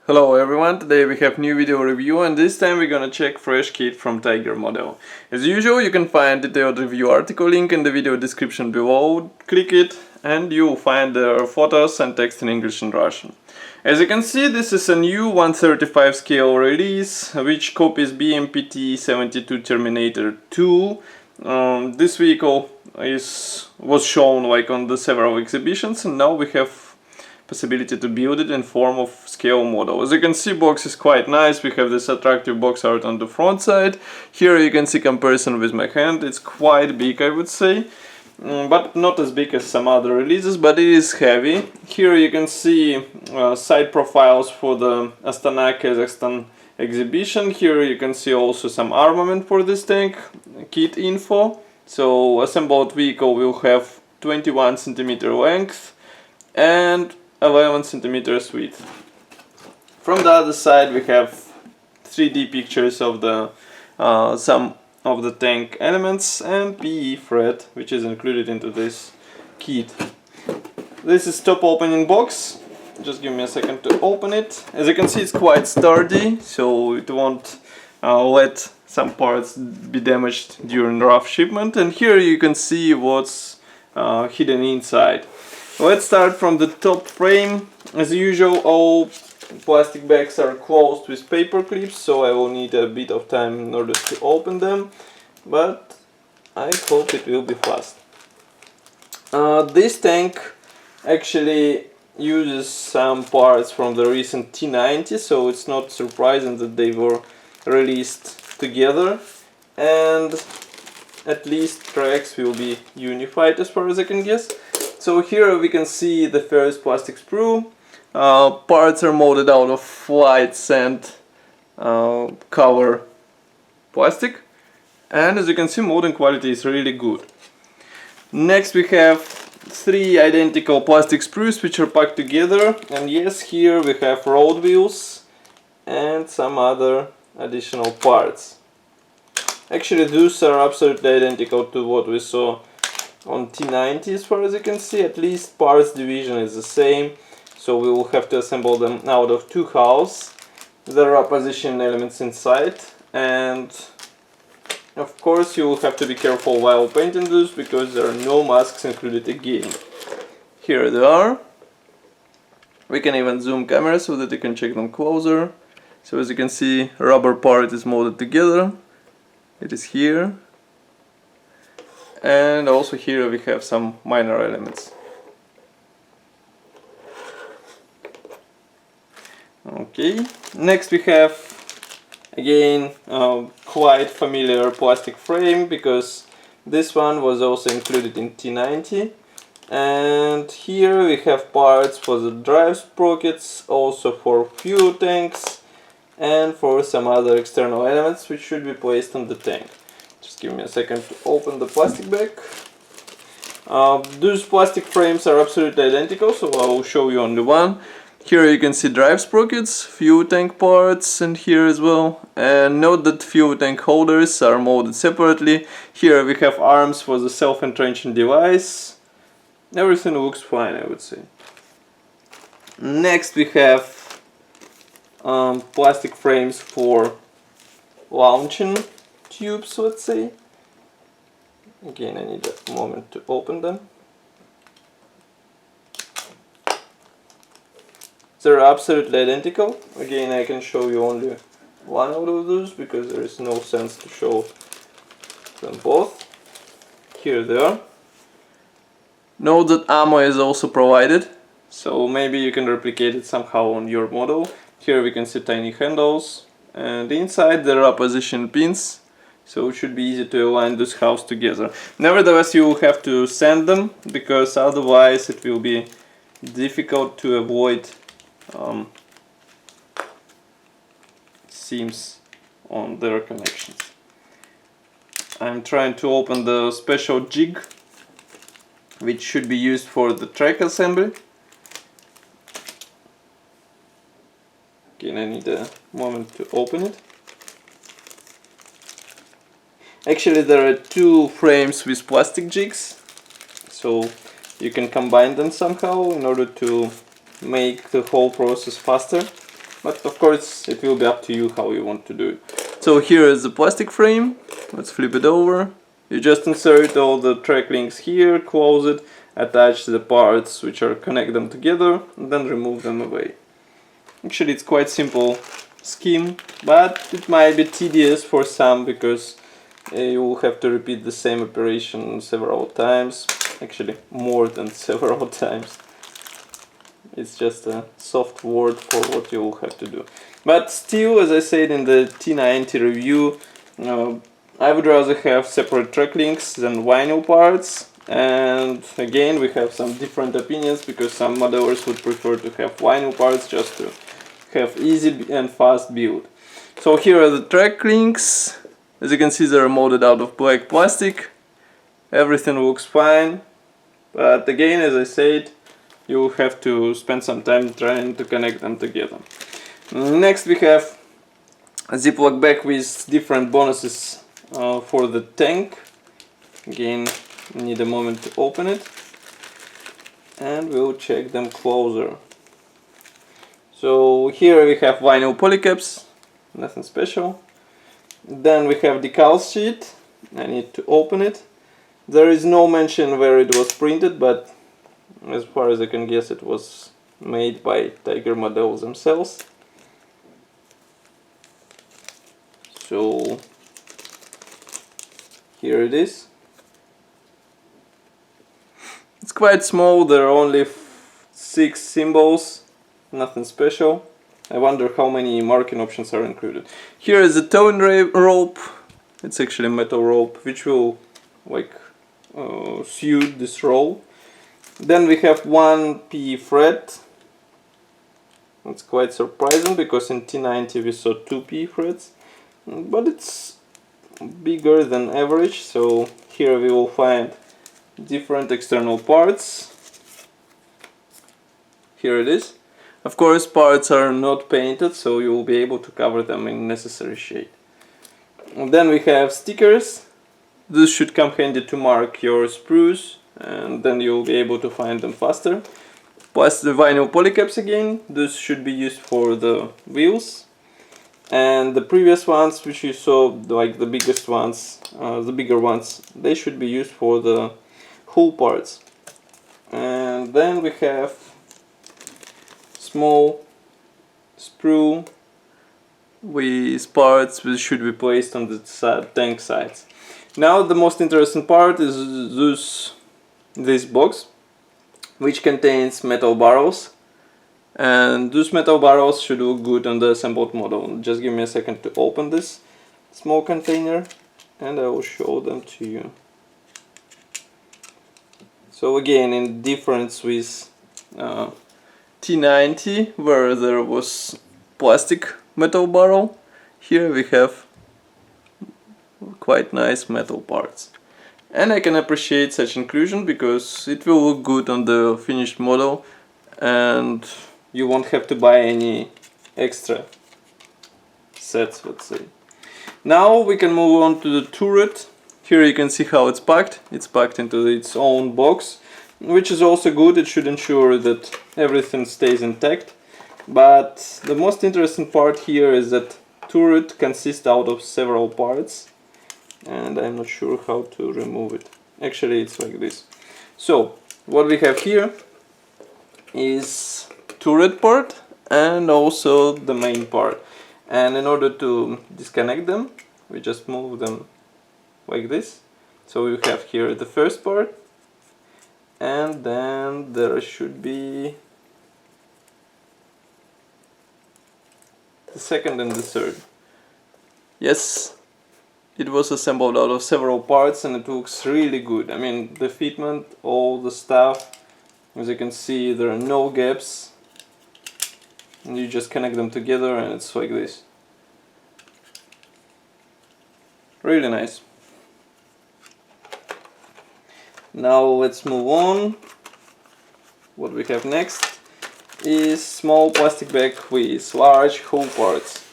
Hello everyone, today we have new video review and this time we're gonna check fresh kit from Tiger model. As usual, you can find detailed review article link in the video description below. Click it and you'll find the photos and text in English and Russian. As you can see, this is a new 135 scale release which copies BMPT-72 Terminator II. This vehicle was shown on the several exhibitions, and now we have possibility to build it in form of scale model. As you can see, box is quite nice. We have this attractive box art on the front side. Here you can see comparison with my hand. It's quite big, I would say, but not as big as some other releases, but it is heavy. Here you can see side profiles for the Astana, Kazakhstan exhibition. Here you can see also some armament for this tank, kit info. So assembled vehicle will have 21 cm length and 11 cm width. From the other side we have 3D pictures of the some of the tank elements and PE thread which is included into this kit. This is top opening box. Just give me a second to open it. As you can see, it's quite sturdy, so it won't let some parts be damaged during rough shipment. And here you can see what's hidden inside. Let's start from the top frame. As usual, all plastic bags are closed with paper clips, so I will need a bit of time in order to open them, but I hope it will be fast. This tank actually uses some parts from the recent T90, so it's not surprising that they were released together, and at least tracks will be unified as far as I can guess. So here we can see the first plastic sprue. Parts are molded out of flight sand cover plastic, and as you can see, molding quality is really good. Next we have 3 identical plastic sprues which are packed together, and yes, here we have road wheels and some other additional parts. Actually, those are absolutely identical to what we saw on T90 as far as you can see. At least parts division is the same, so we will have to assemble them out of 2 hulls. There are position elements inside, and of course you will have to be careful while painting those because there are no masks included again. Here they are. We can even zoom camera so that you can check them closer. So as you can see, rubber part is molded together. It is here. And also here we have some minor elements. Okay, next we have again quite familiar plastic frame, because this one was also included in T90. And here we have parts for the drive sprockets, also for fuel tanks, and for some other external elements which should be placed on the tank. Just give me a second to open the plastic bag. Those plastic frames are absolutely identical, so I will show you only one. Here you can see drive sprockets, fuel tank parts, and here as well. And note that fuel tank holders are molded separately. Here we have arms for the self-entrenching device. Everything looks fine, I would say. Next we have plastic frames for launching tubes, let's say. Again, I need a moment to open them. They're absolutely identical. Again, I can show you only one out of those because there is no sense to show them both. Here they are. Note that ammo is also provided, so maybe you can replicate it somehow on your model. Here we can see tiny handles, and inside there are position pins, so it should be easy to align those hulls together. Nevertheless, you will have to sand them, because otherwise it will be difficult to avoid seams on their connections. I'm trying to open the special jig which should be used for the track assembly. Again, I need a moment to open it. Actually, there are 2 frames with plastic jigs, so you can combine them somehow in order to make the whole process faster. but of course it will be up to you how you want to do it. So here is the plastic frame. Let's flip it over. You just insert all the track links here, close it, attach the parts which are connect them together, and then remove them away. Actually it's quite simple scheme, but it might be tedious for some because you will have to repeat the same operation several times, actually more than several times. It's just a soft word for what you will have to do. But still, as I said in the T90 review, I would rather have separate track links than vinyl parts. And again, we have some different opinions because some modelers would prefer to have vinyl parts just to have easy and fast build. So here are the track links. As you can see, they're molded out of black plastic. Everything looks fine, but again, as I said, you will have to spend some time trying to connect them together. Next we have a Ziploc bag with different bonuses for the tank. Again, need a moment to open it and we'll check them closer. So here we have vinyl polycaps, nothing special. Then we have decal sheet. I need to open it. There is no mention where it was printed, but as far as I can guess it was made by Tiger models themselves. So here it is. It's quite small, there are only 6 symbols, nothing special. I wonder how many marking options are included. Here is a towing rope. It's actually a metal rope which will like suit this roll. Then we have 1P thread. It's quite surprising because in T90 we saw 2P threads, but it's bigger than average. So here we will find different external parts. Here it is. Of course, parts are not painted, so you will be able to cover them in necessary shade. And then we have stickers. This should come handy to mark your sprues, and then you'll be able to find them faster. Plus the vinyl polycaps again. This should be used for the wheels. And the previous ones, which you saw, like the biggest ones, the bigger ones, they should be used for the hull parts. And then we have small sprue with parts which should be placed on the tank sides. Now the most interesting part is this box, which contains metal barrels, and those metal barrels should look good on the assembled model. Just give me a second to open this small container and I will show them to you. So again, in difference with T90, where there was plastic metal barrel, here we have quite nice metal parts. And I can appreciate such inclusion because it will look good on the finished model and you won't have to buy any extra sets, let's say. Now we can move on to the turret. Here you can see how it's packed. It's packed into its own box, which is also good. It should ensure that everything stays intact. But the most interesting part here is that turret consists out of several parts, and I'm not sure how to remove it. Actually, it's like this. So what we have here is turret part and also the main part. And in order to disconnect them, we just move them like this. So we have here the first part, and then there should be the second and the third. Yes, it was assembled out of several parts and it looks really good. I mean, the fitment, all the stuff, as you can see, there are no gaps. And you just connect them together and it's like this. Really nice. Now let's move on. What we have next is small plastic bag with large hull parts.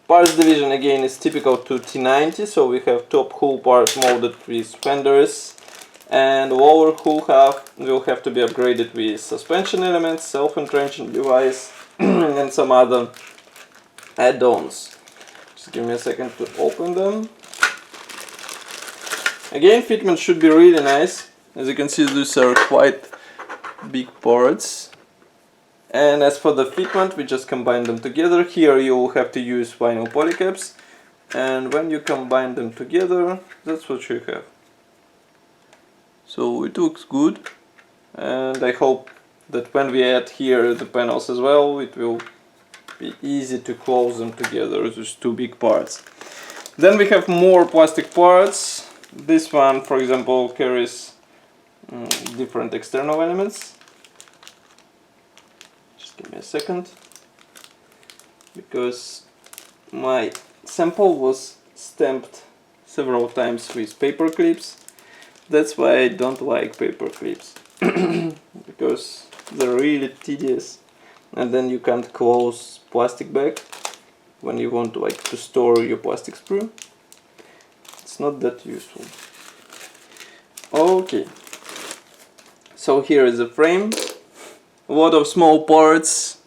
Parts division again is typical to T90, so we have top hull part molded with fenders, and lower hull half will have to be upgraded with suspension elements, self-entrenching device, and some other add-ons. Just give me a second to open them. Again, fitment should be really nice. As you can see, these are quite big parts. And as for the fitment, we just combine them together. Here you will have to use vinyl polycaps, and when you combine them together, that's what you have. So it looks good, and I hope that when we add here the panels as well, it will be easy to close them together, those two big parts. Then we have more plastic parts. This one, for example, carries different external elements. Just give me a second, because my sample was stamped several times with paper clips. That's why I don't like paper clips, because they're really tedious, and then you can't close plastic bag when you want to store your plastic sprue. It's not that useful. Okay, so here is the frame, a lot of small parts,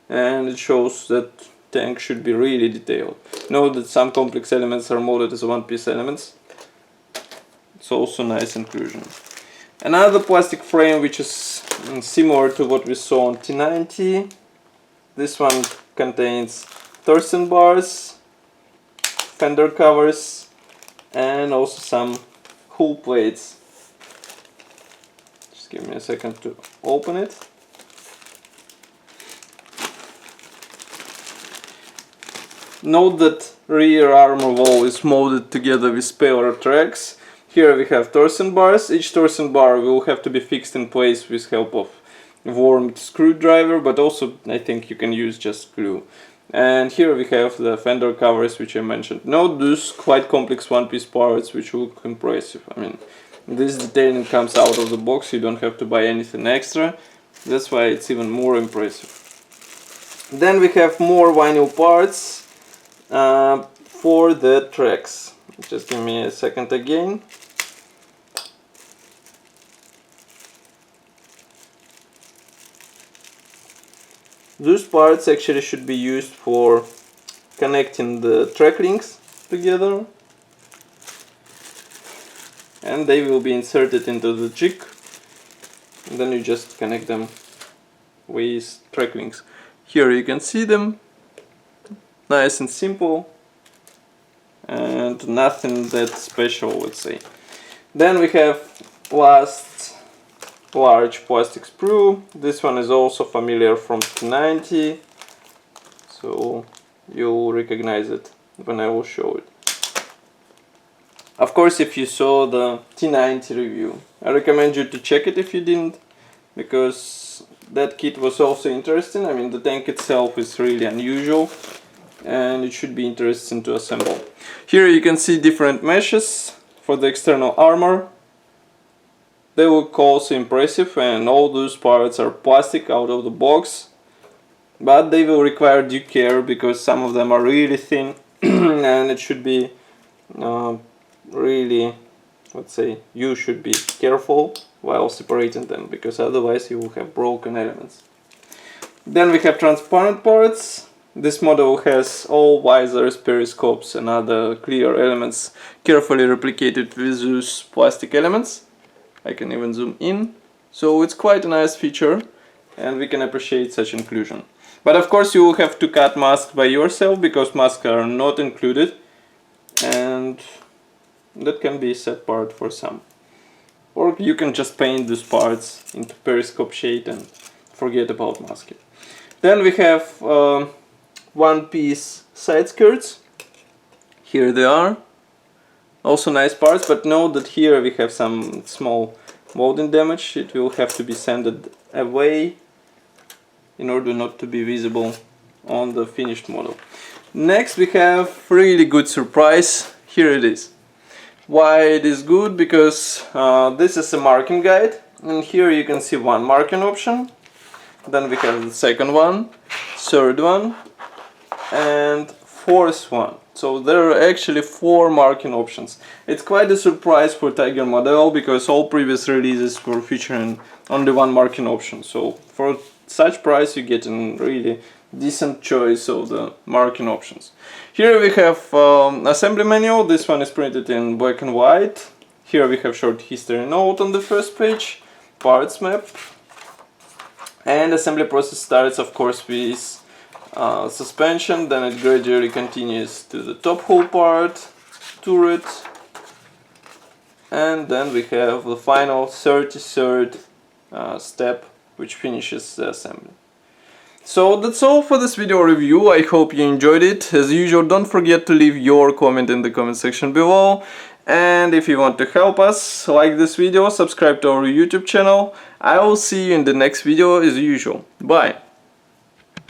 and it shows that tank should be really detailed. Note that some complex elements are molded as one-piece elements. It's also nice inclusion. Another plastic frame which is similar to what we saw on T90. This one contains torsion bars, Fender covers, and also some hull plates. Just give me a second to open it. Note that rear armor wall is molded together with spare tracks. Here we have torsion bars. Each torsion bar will have to be fixed in place with help of wormed screwdriver, but also I think you can use just glue. And here we have the fender covers, which I mentioned. Note those quite complex one-piece parts which look impressive. I mean, this detailing comes out of the box, you don't have to buy anything extra. That's why it's even more impressive. Then we have more vinyl parts for the tracks. Just give me a second again. Those parts actually should be used for connecting the track links together, and they will be inserted into the jig, and then you just connect them with track links. Here you can see them, nice and simple, and nothing that special, let's say. Then we have last large plastic sprue. This one is also familiar from T90, so you'll recognize it when I will show it. Of course, if you saw the T90 review, I recommend you to check it if you didn't, because that kit was also interesting. I mean, the tank itself is really unusual, and it should be interesting to assemble. Here you can see different meshes for the external armor. They look also impressive, and all those parts are plastic out of the box, but they will require due care because some of them are really thin and it should be really, let's say, you should be careful while separating them, because otherwise you will have broken elements. Then we have transparent parts. This model has all visors, periscopes and other clear elements carefully replicated with those plastic elements. I can even zoom in. So it's quite a nice feature, and we can appreciate such inclusion. But of course you will have to cut masks by yourself, because masks are not included, and that can be a sad part for some. Or you can just paint these parts into periscope shade and forget about masking. Then we have one-piece side skirts. Here they are. Also nice parts, but note that here we have some small molding damage. It will have to be sanded away in order not to be visible on the finished model. Next we have really good surprise. Here it is. Why it is good? Because this is a marking guide, and here you can see one marking option. Then we have the second one, third one, and fourth one. So there are actually 4 marking options. It's quite a surprise for Tiger model, because all previous releases were featuring only one marking option. So for such price you get a really decent choice of the marking options. Here we have assembly manual. This one is printed in black and white. Here we have short history note on the first page, parts map, and assembly process starts of course with suspension, then it gradually continues to the top hole part, turret, and then we have the final 33rd step, which finishes the assembly. So that's all for this video review. I hope you enjoyed it. As usual, don't forget to leave your comment in the comment section below. And if you want to help us, like this video, subscribe to our YouTube channel. I will see you in the next video as usual. Bye!